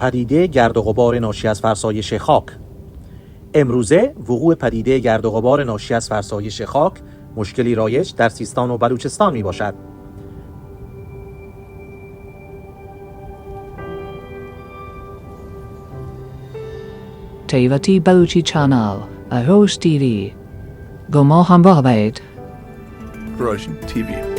پدیده گردوغبار ناشی از فرسایش خاک. امروزه وقوع پدیده گردوغبار ناشی از فرسایش خاک مشکلی رایج در سیستان و بلوچستان می باشد. تیوتی بلوچی چانل اهوش تیوی گما همراه بید رایج تیوی